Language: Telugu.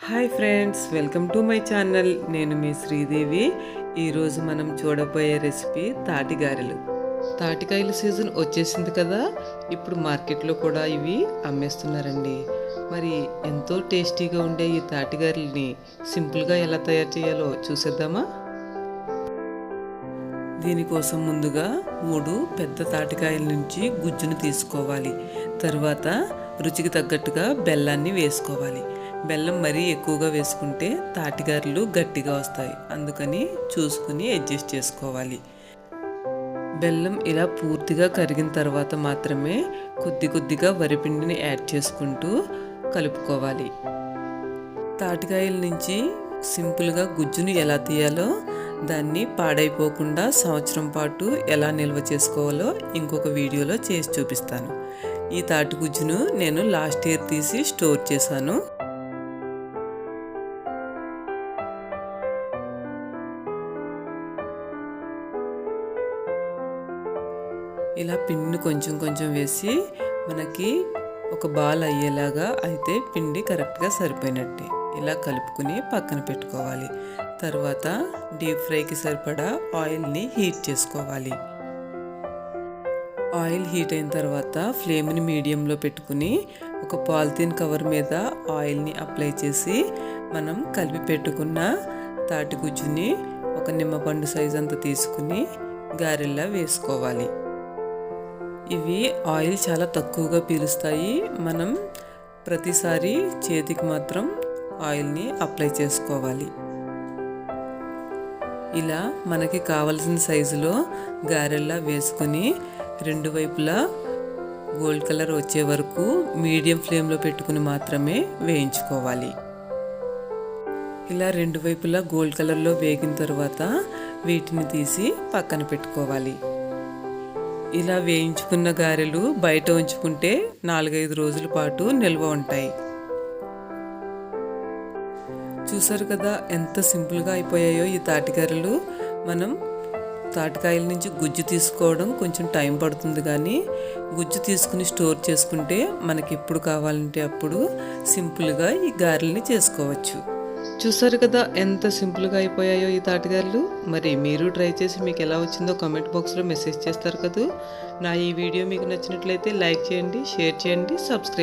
Hi friends, welcome to my channel. నేను మీ శ్రీదేవి. ఈరోజు మనం చూడబోయే రెసిపీ తాటిగారెలు. తాటికాయల సీజన్ వచ్చేసింది కదా, ఇప్పుడు మార్కెట్లో కూడా ఇవి అమ్మేస్తున్నారండి. మరి ఎంతో టేస్టీగా ఉండే ఈ తాటిగారెల్ని సింపుల్గా ఎలా తయారు చేయాలో చూసేద్దామా? దీనికోసం ముందుగా 3 పెద్ద తాటికాయల నుంచి గుజ్జును తీసుకోవాలి. తర్వాత రుచికి తగ్గట్టుగా బెల్లాన్ని వేసుకోవాలి. బెల్లం మరీ ఎక్కువగా వేసుకుంటే తాటిగారెలు గట్టిగా వస్తాయి, అందుకని చూసుకుని అడ్జస్ట్ చేసుకోవాలి. బెల్లం ఇలా పూర్తిగా కరిగిన తర్వాత మాత్రమే కొద్ది కొద్దిగా వరిపిండిని యాడ్ చేసుకుంటూ కలుపుకోవాలి. తాటికాయల నుంచి సింపుల్గా గుజ్జును ఎలా తీయాలో, దాన్ని పాడైపోకుండా సంవత్సరం పాటు ఎలా నిల్వ చేసుకోవాలో ఇంకొక వీడియోలో చేసి చూపిస్తాను. ఈ తాటి గుజ్జును నేను లాస్ట్ ఇయర్ తీసి స్టోర్ చేశాను. ఇలా పిండిని కొంచెం కొంచెం వేసి మనకి ఒక బాల్ అయ్యేలాగా అయితే పిండి కరెక్ట్గా సరిపోయినట్టే ఇలా కలుపుకుని పక్కన పెట్టుకోవాలి. తర్వాత డీప్ ఫ్రైకి సరిపడా ఆయిల్ని హీట్ చేసుకోవాలి. ఆయిల్ హీట్ అయిన తర్వాత ఫ్లేమ్ని మీడియంలో పెట్టుకుని ఒక పాలిథీన్ కవర్ మీద ఆయిల్ని అప్లై చేసి మనం కలిపి పెట్టుకున్న తాటి గుజ్జుని ఒక నిమ్మపండు సైజ్ అంతా తీసుకుని గారెల్లా వేసుకోవాలి. ఇవి ఆయిల్ చాలా తక్కువగా పీలుస్తాయి. మనం ప్రతిసారి చేతికి మాత్రం ఆయిల్ని అప్లై చేసుకోవాలి. ఇలా మనకి కావలసిన సైజులో గారెల్లా వేసుకుని 2 వైపులా గోల్డ్ కలర్ వచ్చే వరకు మీడియం ఫ్లేమ్లో పెట్టుకుని మాత్రమే వేయించుకోవాలి. ఇలా 2 వైపులా గోల్డ్ కలర్లో వేగిన తర్వాత వీటిని తీసి పక్కన పెట్టుకోవాలి. ఇలా వేయించుకున్న గారెలు బయట ఉంచుకుంటే 4-5 రోజుల పాటు నిల్వ ఉంటాయి. చూసారు కదా ఎంత సింపుల్గా అయిపోయాయో ఈ తాటిగారెలు. మనం తాటికాయల నుంచి గుజ్జు తీసుకోవడం కొంచెం టైం పడుతుంది, కానీ గుజ్జు తీసుకుని స్టోర్ చేసుకుంటే మనకి ఎప్పుడు కావాలంటే అప్పుడు సింపుల్గా ఈ గారెల్ని చేసుకోవచ్చు. చూసారు కదా ఎంత సింపుల్గా అయిపోయాయో ఈ తాటిగారెలు. మరి మీరు ట్రై చేసి మీకు ఎలా వచ్చిందో కామెంట్ బాక్స్లో మెసేజ్ చేస్తారు కదా. నా ఈ వీడియో మీకు నచ్చినట్లయితే లైక్ చేయండి, షేర్ చేయండి, సబ్స్క్రైబ్